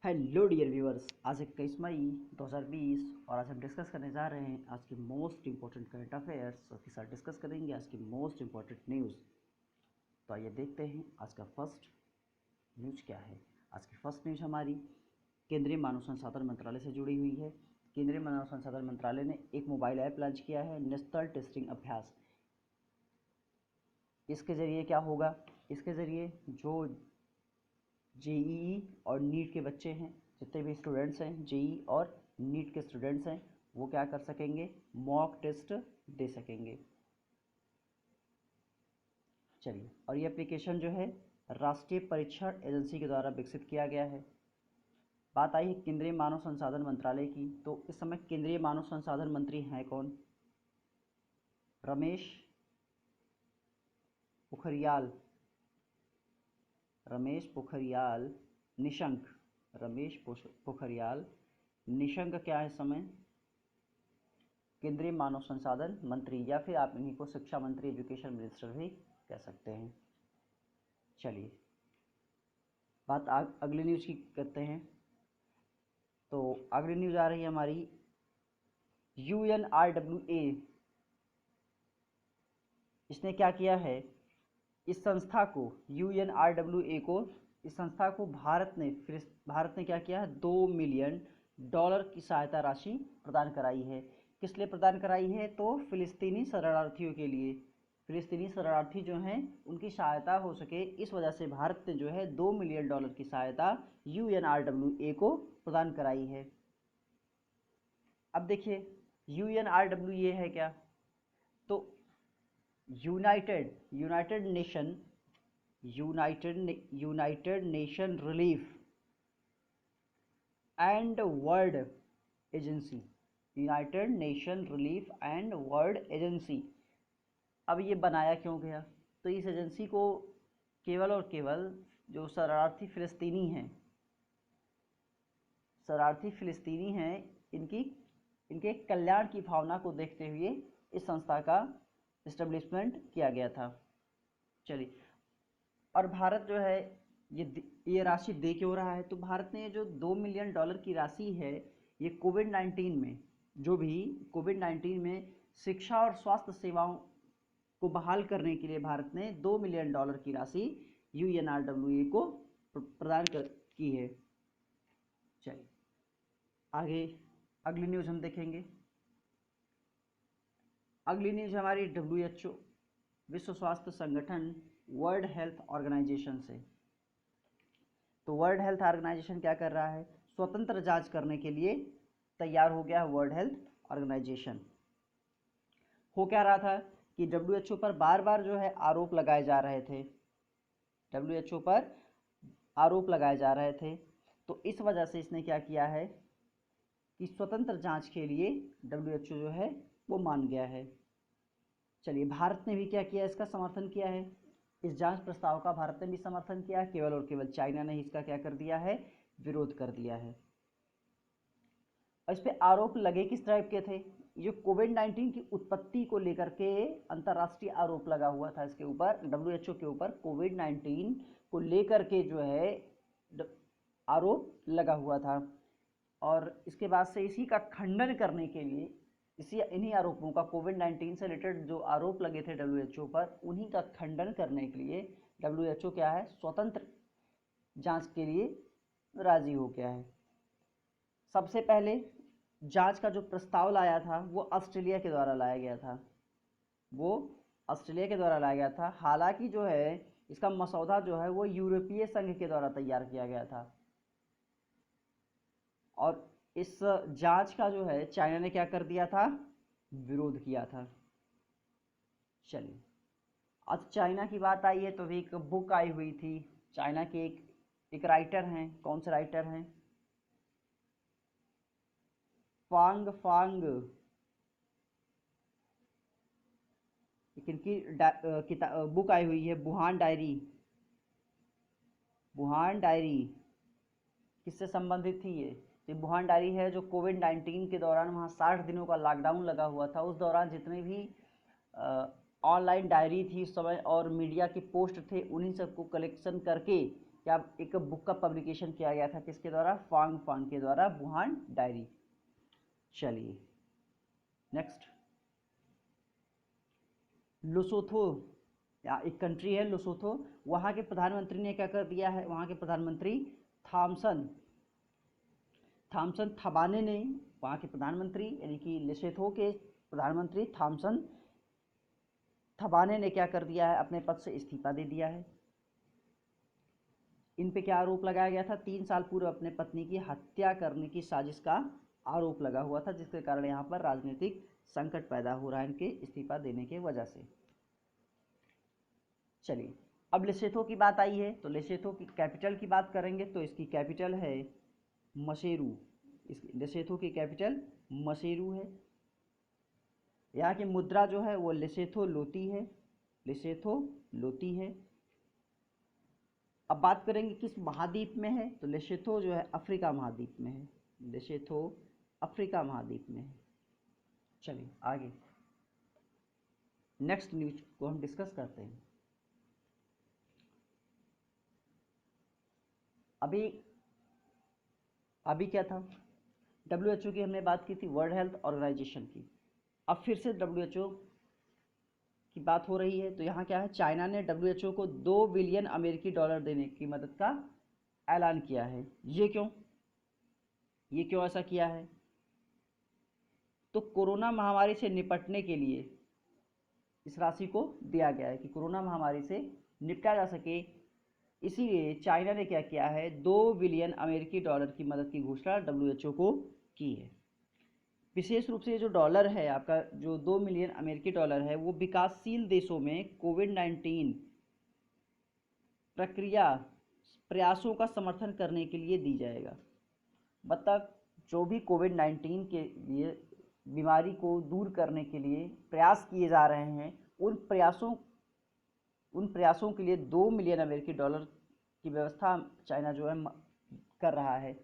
Hello dear viewers, आज 21 मई 2020 और आज हम डिस्कस करने जा रहे हैं आज की मोस्ट इंपॉर्टेंट करंट अफेयर्स और के साथ डिस्कस करेंगे आज की मोस्ट इंपॉर्टेंट न्यूज़। तो आइए देखते हैं आज का फर्स्ट न्यूज़ क्या है। आज की फर्स्ट न्यूज़ हमारी केंद्रीय मानव संसाधन मंत्रालय से जुड़ी हुई है। केंद्रीय मानव संसाधन मंत्रालय ने एक मोबाइल ऐप लॉन्च किया है, नेशनल टेस्टिंग अभ्यास। इसके ज़रिए क्या होगा? इसके ज़रिए जो जेईई और नीट के बच्चे हैं, जितने भी स्टूडेंट्स हैं जेईई और नीट के स्टूडेंट्स हैं, वो क्या कर सकेंगे? मॉक टेस्ट दे सकेंगे। चलिए, और ये एप्लीकेशन जो है राष्ट्रीय परीक्षण एजेंसी के द्वारा विकसित किया गया है। बात आई है केंद्रीय मानव संसाधन मंत्रालय की, तो इस समय केंद्रीय मानव संसाधन मंत्री हैं कौन? रमेश पोखरियाल निशंक। रमेश पोखरियाल निशंक क्या है इस समय? केंद्रीय मानव संसाधन मंत्री, या फिर आप इन्हीं को शिक्षा मंत्री, एजुकेशन मिनिस्टर भी कह सकते हैं। चलिए, बात अगली न्यूज़ की करते हैं। तो अगली न्यूज़ आ रही है हमारी UNRWA। इसने क्या किया है? इस संस्था को UNRWA को इस संस्था को भारत ने क्या किया है? $2 मिलियन की सहायता राशि प्रदान कराई है। किस लिए प्रदान कराई है? तो फिलिस्तीनी शरणार्थियों के लिए। फिलिस्तीनी शरणार्थी जो हैं उनकी सहायता हो सके, इस वजह से भारत ने जो है $2 मिलियन की सहायता UNRWA को प्रदान कराई है। अब देखिए UNRWA है क्या? तो United nation relief and world agency. United nation relief and world agency. अब ये बनाया क्यों गया? तो इस एजेंसी को केवल और केवल जो शरणार्थी फिलिस्तीनी हैं इनके कल्याण की भावना को देखते हुए इस संस्था का इस्टेब्लिशमेंट किया गया था। चलिए, और भारत जो है ये राशि दे क्यों रहा है? तो भारत ने जो $2 मिलियन की राशि है, ये कोविड-19 में शिक्षा और स्वास्थ्य सेवाओं को बहाल करने के लिए भारत ने $2 मिलियन की राशि UNRWA को प्रदान की है। चलिए, आगे अगली न्यूज़ हम देखेंगे। अगली न्यूज़ हमारी WHO, विश्व स्वास्थ्य संगठन, वर्ल्ड हेल्थ ऑर्गेनाइजेशन से। तो वर्ल्ड हेल्थ ऑर्गेनाइजेशन क्या कर रहा है? स्वतंत्र जांच करने के लिए तैयार हो गया है वर्ल्ड हेल्थ ऑर्गेनाइजेशन। हो क्या रहा था कि WHO पर बार बार जो है आरोप लगाए जा रहे थे। WHO पर आरोप लगाए जा रहे थे, तो इस वजह से इसने क्या किया है कि स्वतंत्र जांच के लिए WHO जो है वो मान गया है। चलिए, भारत ने भी क्या किया? इसका समर्थन किया है। इस जांच प्रस्ताव का भारत ने भी समर्थन किया है। केवल और केवल चाइना ने इसका क्या कर दिया है? विरोध कर दिया है। और इस पे आरोप लगे किस टाइप के थे? जो कोविड-19 की उत्पत्ति को लेकर के अंतर्राष्ट्रीय आरोप लगा हुआ था इसके ऊपर, WHO के ऊपर कोविड-19 को लेकर के जो है आरोप लगा हुआ था। और इसके बाद से इसी का खंडन करने के लिए, इन्हीं आरोपों का, कोविड-19 से रिलेटेड जो आरोप लगे थे WHO पर, उन्हीं का खंडन करने के लिए WHO क्या है? स्वतंत्र जांच के लिए राजी हो गया है। सबसे पहले जांच का जो प्रस्ताव लाया था वो ऑस्ट्रेलिया के द्वारा लाया गया था। हालांकि जो है इसका मसौदा जो है वो यूरोपीय संघ के द्वारा तैयार किया गया था। और इस जांच का जो है चाइना ने क्या कर दिया था? विरोध किया था। चलिए, आज चाइना की बात आई है तो भी एक बुक आई हुई थी। चाइना के एक राइटर हैं। कौन से राइटर हैं? फांग। इनकी बुक आई हुई है वुहान डायरी। किससे संबंधित थी ये वुहान डायरी है जो कोविड-19 के दौरान वहाँ 60 दिनों का लॉकडाउन लगा हुआ था। उस दौरान जितने भी ऑनलाइन डायरी थी उस समय और मीडिया के पोस्ट थे, उन्हीं सबको कलेक्शन करके क्या एक बुक का पब्लिकेशन किया गया था, किसके द्वारा, फांग फांग के द्वारा, वुहान डायरी। चलिए नेक्स्ट, लोसोथो या एक कंट्री है लोसोथो, वहाँ के प्रधानमंत्री ने क्या कर दिया है, वहाँ के प्रधानमंत्री थॉमसन थॉमसन थबाने ने, वहाँ के प्रधानमंत्री यानी कि लेसोथो के प्रधानमंत्री थॉमसन थबाने ने क्या कर दिया है, अपने पद से इस्तीफा दे दिया है। इन पे क्या आरोप लगाया गया था, 3 साल पूर्व अपने पत्नी की हत्या करने की साजिश का आरोप लगा हुआ था, जिसके कारण यहाँ पर राजनीतिक संकट पैदा हो रहा है इनके इस्तीफा देने के वजह से। चलिए अब लेसोथो की बात आई है, तो लेसोथो की कैपिटल की बात करेंगे तो इसकी कैपिटल है मसेरू। इसकी लेसोथो की कैपिटल मसेरू है। यहाँ की मुद्रा जो है वो लेसोथो लोती है, लेसोथो लोती है। अब बात करेंगे किस महाद्वीप में है, तो लेसोथो जो है अफ्रीका महाद्वीप में है, लेसोथो अफ्रीका महाद्वीप में है। चलिए आगे नेक्स्ट न्यूज को हम डिस्कस करते हैं। अभी क्या था, WHO की हमने बात की थी, वर्ल्ड हेल्थ ऑर्गेनाइजेशन की। अब फिर से WHO की बात हो रही है, तो यहाँ क्या है, चाइना ने WHO को 2 बिलियन अमेरिकी डॉलर देने की मदद का ऐलान किया है। ये क्यों ऐसा किया है, तो कोरोना महामारी से निपटने के लिए इस राशि को दिया गया है कि कोरोना महामारी से निपटा जा सके, इसीलिए चाइना ने क्या किया है, 2 बिलियन अमेरिकी डॉलर की मदद की घोषणा WHO को की है। विशेष रूप से जो डॉलर है आपका, जो 2 मिलियन अमेरिकी डॉलर है, वो विकासशील देशों में कोविड-19 प्रक्रिया प्रयासों का समर्थन करने के लिए दी जाएगा। मतलब जो भी कोविड-19 के लिए बीमारी को दूर करने के लिए प्रयास किए जा रहे हैं, उन प्रयासों के लिए 2 मिलियन अमेरिकी डॉलर की व्यवस्था चाइना जो है कर रहा है।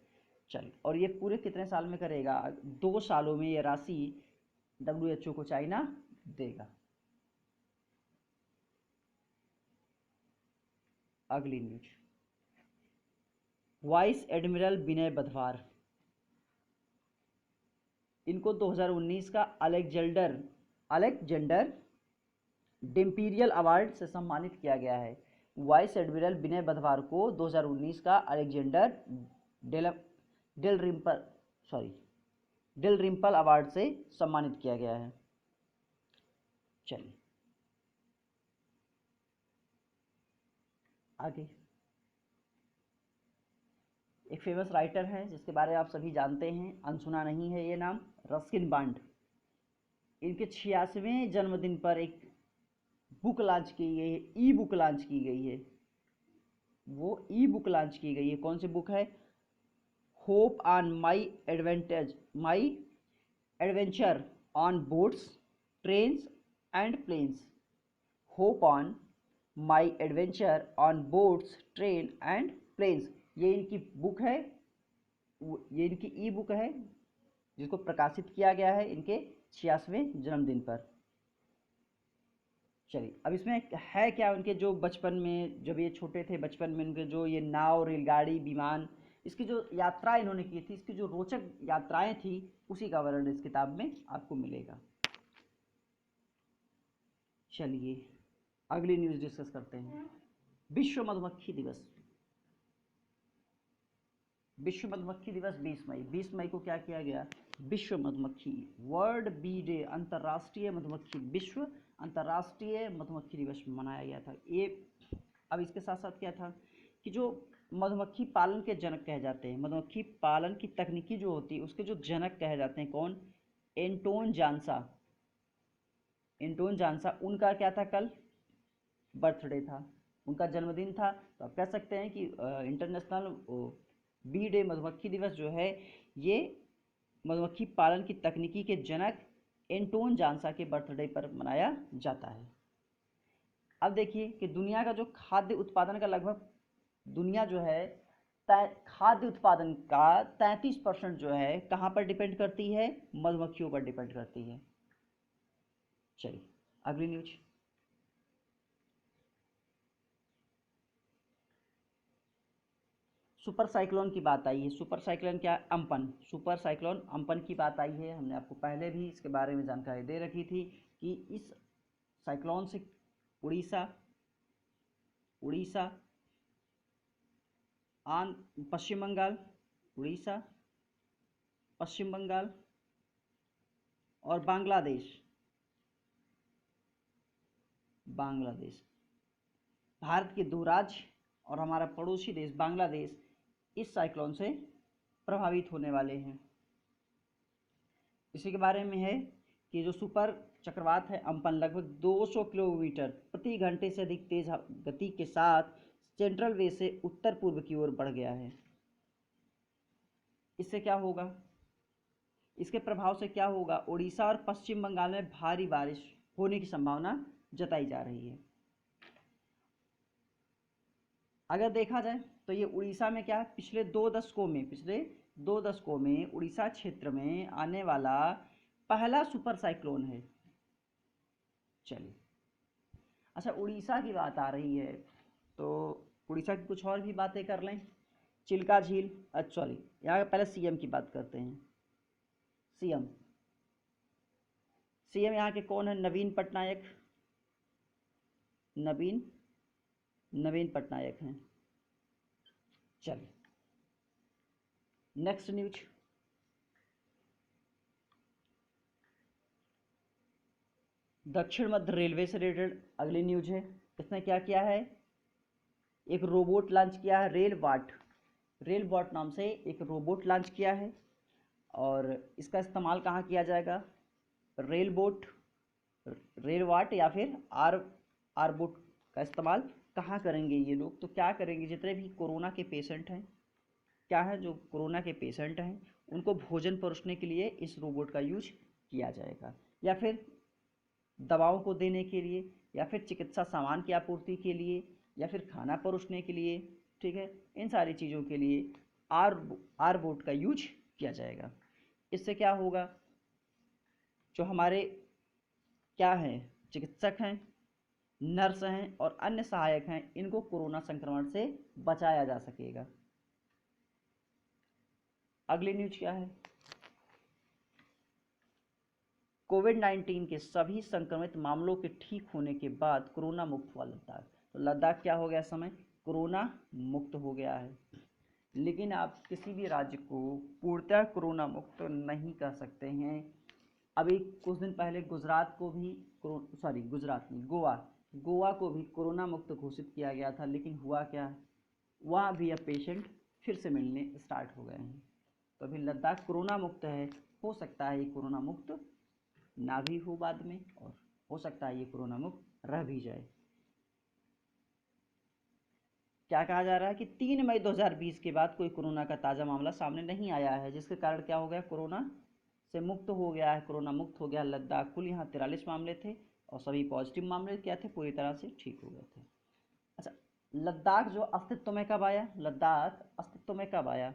चलिए, और ये पूरे कितने साल में करेगा, 2 सालों में ये राशि WHO को चाइना देगा। अगली न्यूज, वाइस एडमिरल विनय बधवार, इनको 2019 का अलेक्जेंडर डेम्पीरियल अवार्ड से सम्मानित किया गया है। वाइस एडमिरल विनय बधवार को 2019 का अलेक्जेंडर डेल रिम्पल अवार्ड से सम्मानित किया गया है। चलिए आगे, एक फेमस राइटर है जिसके बारे में आप सभी जानते हैं, अनसुना नहीं है ये नाम, रस्किन बॉन्ड। इनके 86वें जन्मदिन पर एक बुक लॉन्च की गई है, ई बुक लॉन्च की गई है। वो ई बुक लॉन्च की गई है, कौन सी बुक है, hope on my adventure on boats, trains and planes. Hope on my adventure on boats, train and planes, ये इनकी बुक है, ये इनकी ई बुक है जिसको प्रकाशित किया गया है इनके 86वें जन्मदिन पर। चलिए अब इसमें है क्या, उनके जो बचपन में, जब ये छोटे थे, बचपन में उनके जो ये नाव, रेलगाड़ी, विमान, इसकी जो यात्रा इन्होंने की थी, इसकी जो रोचक यात्राएं थी, उसी का वर्णन इस किताब में आपको मिलेगा। चलिए अगली न्यूज़ डिस्कस करते हैं। विश्व मधुमक्खी दिवस, विश्व मधुमक्खी दिवस 20 मई को क्या किया गया, विश्व मधुमक्खी, वर्ल्ड बी डे, अंतर्राष्ट्रीय मधुमक्खी, विश्व अंतर्राष्ट्रीय मधुमक्खी दिवस मनाया गया था ये। अब इसके साथ साथ क्या था कि जो मधुमक्खी पालन के जनक कहे जाते हैं, मधुमक्खी पालन की तकनीकी जो होती है उसके जो जनक कहे जाते हैं, कौन, एंटोन जानसा, उनका क्या था, कल बर्थडे था, उनका जन्मदिन था। तो आप कह सकते हैं कि इंटरनेशनल बी डे, मधुमक्खी दिवस जो है, ये मधुमक्खी पालन की तकनीकी के जनक एंटोन जानसा के बर्थडे पर मनाया जाता है। अब देखिए कि दुनिया का जो खाद्य उत्पादन का लगभग, दुनिया जो है खाद्य उत्पादन का 33% जो है कहाँ पर डिपेंड करती है, मधुमक्खियों पर डिपेंड करती है। चलिए अगली न्यूज, सुपर साइक्लोन की बात आई है। सुपर साइक्लोन क्या है? अम्पन। सुपर साइक्लोन अम्पन की बात आई है। हमने आपको पहले भी इसके बारे में जानकारी दे रखी थी कि इस साइक्लोन से उड़ीसा, पश्चिम बंगाल, उड़ीसा, पश्चिम बंगाल और बांग्लादेश भारत के दो राज्य और हमारा पड़ोसी देश बांग्लादेश इस साइक्लोन से प्रभावित होने वाले हैं। इसी के बारे में है कि जो सुपर चक्रवात है अम्पन लगभग 200 किलोमीटर प्रति घंटे से अधिक तेज गति के साथ सेंट्रल वे से उत्तर पूर्व की ओर बढ़ गया है। इससे क्या होगा? इसके प्रभाव से क्या होगा? उड़ीसा और पश्चिम बंगाल में भारी बारिश होने की संभावना जताई जा रही है। अगर देखा जाए तो ये उड़ीसा में क्या है, पिछले दो दशकों में उड़ीसा क्षेत्र में आने वाला पहला सुपर साइक्लोन है। चलिए, अच्छा उड़ीसा की बात आ रही है तो उड़ीसा की कुछ और भी बातें कर लें। चिल्का झील, सॉरी यहाँ पहले सीएम की बात करते हैं। सीएम यहाँ के कौन है? नवीन पटनायक हैं। चलिए नेक्स्ट न्यूज। दक्षिण मध्य रेलवे से रिलेटेड अगली न्यूज है। इसने क्या किया है? एक रोबोट लॉन्च किया है। रेलबॉट नाम से एक रोबोट लॉन्च किया है और इसका इस्तेमाल कहाँ किया जाएगा? रेलवाट या फिर आरबोट का इस्तेमाल कहाँ करेंगे ये लोग? तो क्या करेंगे, जितने भी कोरोना के पेशेंट हैं, जो कोरोना के पेशेंट हैं उनको भोजन परोसने के लिए इस रोबोट का यूज किया जाएगा, या फिर दवाओं को देने के लिए, या फिर चिकित्सा सामान की आपूर्ति के लिए, या फिर खाना परोसने के लिए। ठीक है, इन सारी चीज़ों के लिए आरबोट का यूज किया जाएगा। इससे क्या होगा? जो हमारे क्या हैं, चिकित्सक हैं, नर्स हैं और अन्य सहायक हैं, इनको कोरोना संक्रमण से बचाया जा सकेगा। अगली न्यूज क्या है? कोविड-19 के सभी संक्रमित मामलों के ठीक होने के बाद कोरोना मुक्त हुआ लद्दाख। तो लद्दाख क्या हो गया? समय कोरोना मुक्त हो गया है। लेकिन आप किसी भी राज्य को पूर्णतः कोरोना मुक्त नहीं कर सकते हैं। अभी कुछ दिन पहले गोवा को भी कोरोना मुक्त घोषित किया गया था, लेकिन हुआ क्या? वहाँ भी अब पेशेंट फिर से मिलने स्टार्ट हो गए हैं। तो अभी लद्दाख कोरोना मुक्त है। हो सकता है ये कोरोना मुक्त ना भी हो बाद में, और हो सकता है ये कोरोना मुक्त रह भी जाए। क्या कहा जा रहा है कि 3 मई 2020 के बाद कोई कोरोना का ताज़ा मामला सामने नहीं आया है, जिसके कारण क्या हो गया? कोरोना से मुक्त हो गया है, कोरोना मुक्त हो गया लद्दाख। कुल यहाँ 43 मामले थे और सभी पॉजिटिव मामले क्या थे? पूरी तरह से ठीक हो गए थे। अच्छा, लद्दाख जो अस्तित्व में कब आया?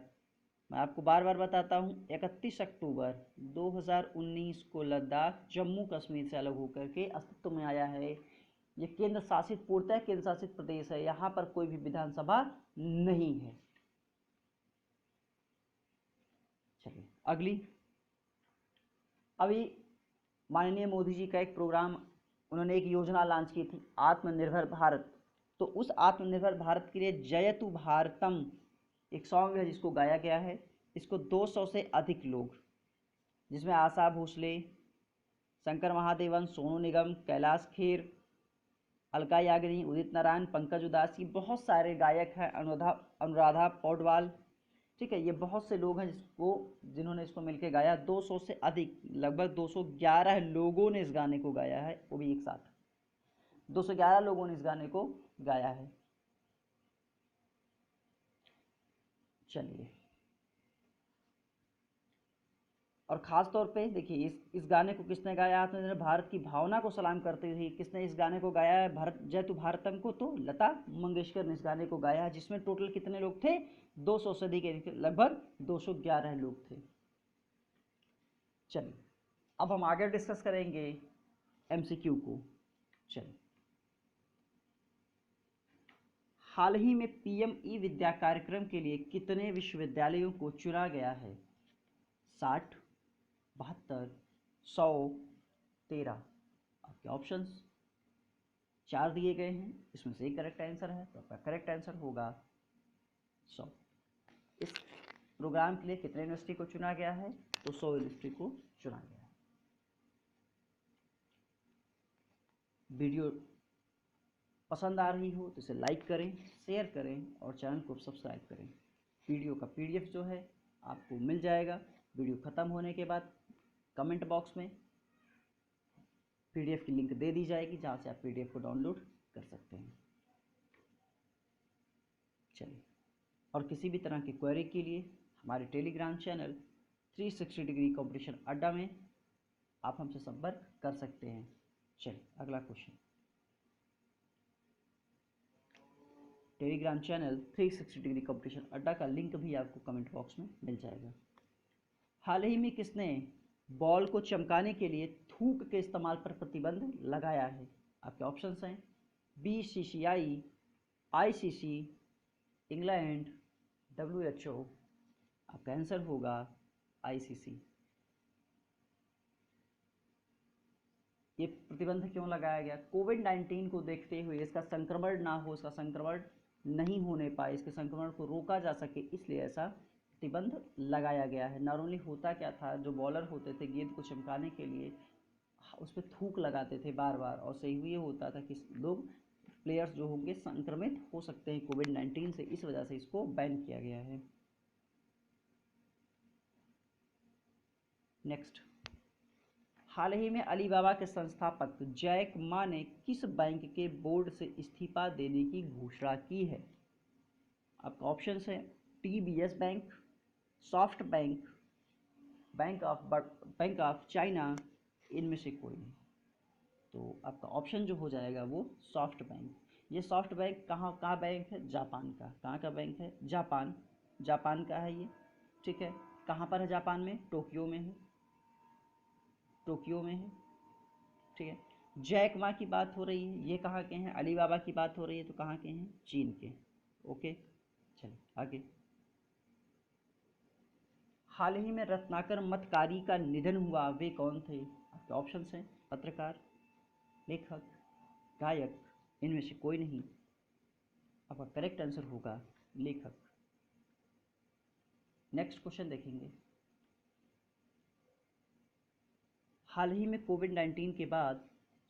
मैं आपको बार बार बताता हूँ, 31 अक्टूबर 2019 को लद्दाख जम्मू कश्मीर से अलग होकर के अस्तित्व में आया है। ये पूर्णतः केंद्र शासित प्रदेश है। यहाँ पर कोई भी विधानसभा नहीं है। चलिए अगली। अभी माननीय मोदी जी का एक प्रोग्राम, उन्होंने एक योजना लॉन्च की थी, आत्मनिर्भर भारत। तो उस आत्मनिर्भर भारत के लिए जयतु भारतम एक सॉन्ग है जिसको गाया गया है। इसको 200 से अधिक लोग, जिसमें आशा भोसले, शंकर महादेवन, सोनू निगम, कैलाश खेर, अलका याग्निक, उदित नारायण, पंकज उदासी, बहुत सारे गायक हैं, अनुराधा पौडवाल। ठीक है, ये बहुत से लोग हैं जिन्होंने इसको मिलकर गाया। 200 से अधिक, लगभग 211 लोगों ने इस गाने को गाया है, वो भी एक साथ 211 लोगों ने इस गाने को गाया है। चलिए, और ख़ास तौर पे देखिए इस गाने को किसने गाया? आत्मनिर्भर भारत की भावना को सलाम करते हुए किसने इस गाने को गाया है? जयतु भारतम को तो लता मंगेशकर ने इस गाने को गाया है, जिसमें टोटल कितने लोग थे? 200 से अधिक, लगभग 211 लोग थे। चलिए, अब हम आगे डिस्कस करेंगे एमसीक्यू को। चलिए, हाल ही में पीएम ई विद्या कार्यक्रम के लिए कितने विश्वविद्यालयों को चुना गया है? 60, 72, 100, 13। आपके ऑप्शंस 4 दिए गए हैं, इसमें से एक करेक्ट आंसर है, तो आपका करेक्ट आंसर होगा 100। इस प्रोग्राम के लिए कितने यूनिवर्सिटी को चुना गया है? तो 100 यूनिवर्सिटी को चुना गया है। वीडियो पसंद आ रही हो तो इसे लाइक करें, शेयर करें और चैनल को सब्सक्राइब करें। वीडियो का पीडीएफ जो है आपको मिल जाएगा वीडियो ख़त्म होने के बाद। कमेंट बॉक्स में पीडीएफ की लिंक दे दी जाएगी जहाँ से आप पीडीएफ को डाउनलोड कर सकते हैं। चलिए, और किसी भी तरह की क्वेरी के लिए हमारे टेलीग्राम चैनल 360 डिग्री कॉम्पिटिशन अड्डा में आप हमसे संपर्क कर सकते हैं। चलिए अगला question. Telegram channel 360 degree competition अड्डा का लिंक भी आपको कमेंट बॉक्स में मिल जाएगा। हाल ही में किसने बॉल को चमकाने के लिए थूक के इस्तेमाल पर प्रतिबंध लगाया है? आपके ऑप्शंस हैं बीसीसीआई, आईसीसी, इंग्लैंड, डब्ल्यूएचओ। आपका आंसर होगा आईसीसी। ये प्रतिबंध क्यों लगाया गया? कोविड-19 को देखते हुए इसका संक्रमण ना हो, इसका संक्रमण नहीं होने पाए, इसके संक्रमण को रोका जा सके, इसलिए ऐसा प्रतिबंध लगाया गया है। नॉर्मली होता क्या था, जो बॉलर होते थे गेंद को चमकाने के लिए उस पर थूक लगाते थे बार बार, और सही हुई होता था कि लोग प्लेयर्स जो होंगे संक्रमित हो सकते हैं कोविड-19 से, इस वजह से इसको बैन किया गया है। नेक्स्ट, हाल ही में अलीबाबा के संस्थापक जैक मा ने किस बैंक के बोर्ड से इस्तीफा देने की घोषणा की है? आपका ऑप्शन है TBS bank, soft bank, bank of China, इनमें से कोई नहीं। तो आपका ऑप्शन जो हो जाएगा वो सॉफ्ट बैंक। ये सॉफ्ट बैंक कहाँ बैंक है? जापान का। कहाँ का बैंक है? जापान का है ये, ठीक है। कहाँ पर है जापान में? टोक्यो में है, ठीक है। जैक मा की बात हो रही है, ये कहाँ के हैं? अलीबाबा की बात हो रही है तो कहाँ के हैं? चीन के। ओके, चलिए आगे। हाल ही में रत्नाकर मतकारी का निधन हुआ, वे कौन थे? आपके ऑप्शंस हैं पत्रकार, लेखक, गायक, इनमें से कोई नहीं। आपका करेक्ट आंसर होगा लेखक। नेक्स्ट क्वेश्चन देखेंगे। हाल ही में कोविड-19 के बाद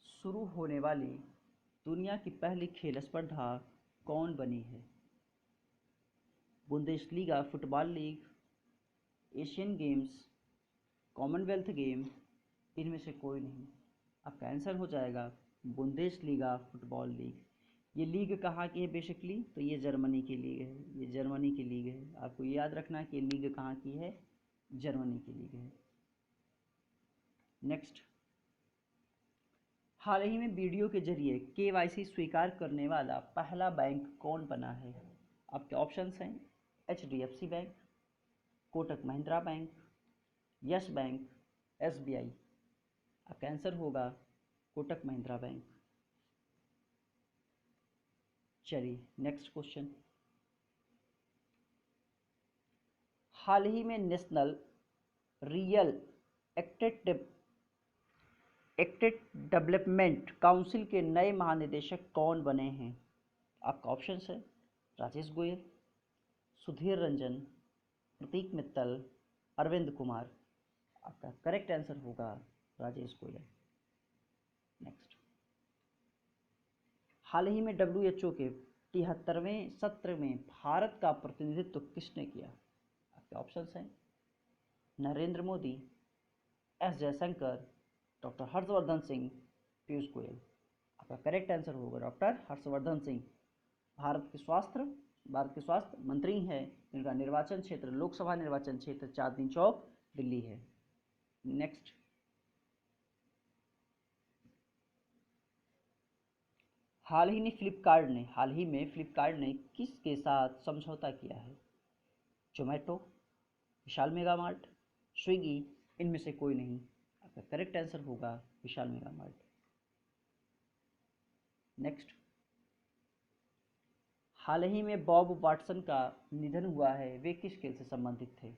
शुरू होने वाली दुनिया की पहली खेल स्पर्धा कौन बनी है? Bundesliga football league, Asian games, Commonwealth game, इनमें से कोई नहीं। आपका आंसर हो जाएगा बुंदेसलीगा फुटबॉल लीग। ये लीग कहाँ की है बेसिकली? तो ये जर्मनी की लीग है, ये जर्मनी की लीग है। आपको ये याद रखना है कि ये लीग कहाँ की है? जर्मनी की लीग है। नेक्स्ट, हाल ही में वीडियो के जरिए केवाईसी स्वीकार करने वाला पहला बैंक कौन बना है? आपके ऑप्शंस हैं HDFC bank, Kotak Mahindra bank, yes bank, SBI. आपका आंसर होगा कोटक महिंद्रा बैंक। चलिए नेक्स्ट क्वेश्चन। हाल ही में national real estate development council के नए महानिदेशक कौन बने हैं? आपका ऑप्शन है राजेश गोयल, सुधीर रंजन, प्रतीक मित्तल, अरविंद कुमार। आपका करेक्ट आंसर होगा राजेश गोयल। नेक्स्ट, हाल ही में डब्ल्यूएचओ के 73वें सत्र में भारत का प्रतिनिधित्व किसने किया? आपके ऑप्शंस हैं नरेंद्र मोदी, एस जयशंकर, डॉक्टर हर्षवर्धन सिंह, पीयूष गोयल। आपका करेक्ट आंसर होगा डॉक्टर हर्षवर्धन सिंह। भारत के स्वास्थ्य मंत्री हैं। इनका निर्वाचन क्षेत्र, लोकसभा निर्वाचन क्षेत्र चांदनी चौक दिल्ली है। नेक्स्ट, हाल ही में फ्लिपकार्ट ने किसके साथ समझौता किया है? जोमेटो, विशाल मेगा मार्ट, स्विगी, इनमें से कोई नहीं। आपका करेक्ट आंसर होगा विशाल मेगा मार्ट। नेक्स्ट, हाल ही में बॉब वाटसन का निधन हुआ है, वे किस खेल से संबंधित थे?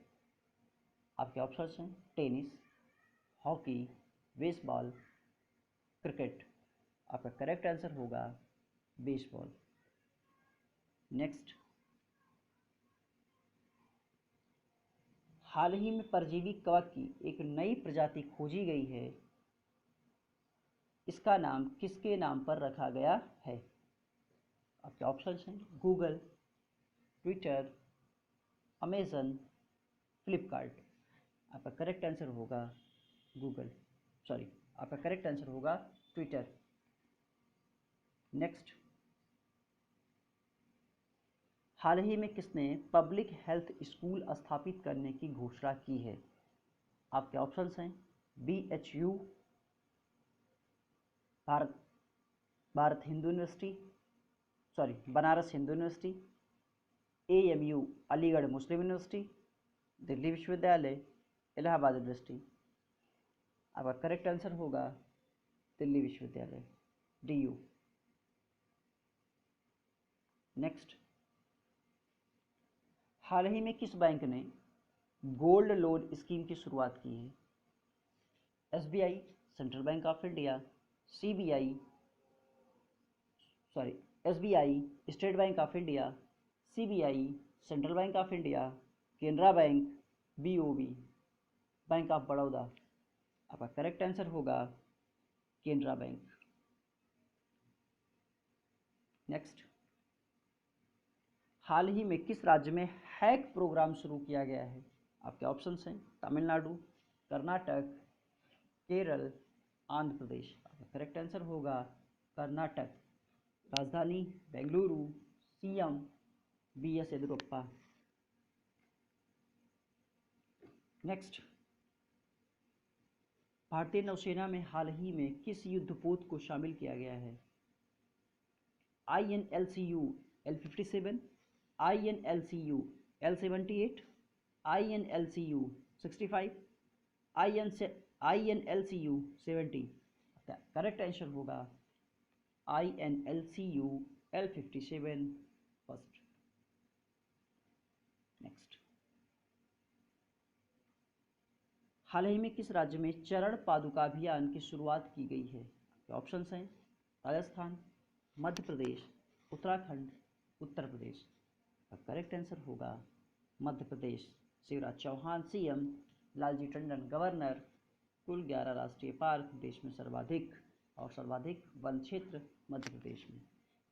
आपके ऑप्शंस हैं टेनिस, हॉकी, बेसबॉल, क्रिकेट। आपका करेक्ट आंसर होगा बेसबॉल। नेक्स्ट, हाल ही में परजीवी कवक की एक नई प्रजाति खोजी गई है, इसका नाम किसके नाम पर रखा गया है? आपके ऑप्शंस हैं गूगल, ट्विटर, अमेजन, फ्लिपकार्ट। आपका करेक्ट आंसर होगा गूगल, सॉरी, आपका करेक्ट आंसर होगा ट्विटर। नेक्स्ट, हाल ही में किसने पब्लिक हेल्थ स्कूल स्थापित करने की घोषणा की है? आपके ऑप्शंस हैं BHU, Bharat Hindu university, sorry Banaras Hindu university, AMU Aligarh Muslim university, Delhi विश्वविद्यालय, इलाहाबाद यूनिवर्सिटी। आपका करेक्ट आंसर होगा दिल्ली विश्वविद्यालय, DU। नेक्स्ट, हाल ही में किस बैंक ने गोल्ड लोन स्कीम की शुरुआत की है? SBI central bank of India, CBI sorry SBI state bank of India, CBI central bank of India, Canara bank, BOB bank of Baroda. आपका करेक्ट आंसर होगा केनरा बैंक। नेक्स्ट, हाल ही में किस राज्य में हैक प्रोग्राम शुरू किया गया है? आपके ऑप्शंस हैं तमिलनाडु, कर्नाटक, केरल, आंध्र प्रदेश। आपका करेक्ट आंसर होगा कर्नाटक। राजधानी Bengaluru, CM BS Yediyurappa. Next, भारतीय नौसेना में हाल ही में किस युद्धपोत को शामिल किया गया है? INLCU L57, INLCU L78, INLCU 65, INLCU 70। Correct answer होगा INLCU L57 फर्स्ट। नेक्स्ट, हाल ही में किस राज्य में चरण पादुका अभियान की शुरुआत की गई है? ऑप्शंस हैं राजस्थान, मध्य प्रदेश, उत्तराखंड, उत्तर प्रदेश। करेक्ट आंसर होगा मध्य प्रदेश। Shivraj Chouhan CM, Lalji Tandon governor. कुल 11 राष्ट्रीय पार्क देश में सर्वाधिक और सर्वाधिक वन क्षेत्र मध्य प्रदेश में।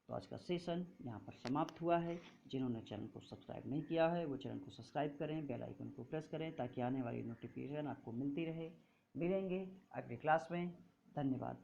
तो आज का सेशन यहाँ पर समाप्त हुआ है। जिन्होंने चैनल को सब्सक्राइब नहीं किया है वो चैनल को सब्सक्राइब करें, बेल आइकन को प्रेस करें ताकि आने वाली नोटिफिकेशन आपको मिलती रहे। मिलेंगे अगली क्लास में। धन्यवाद।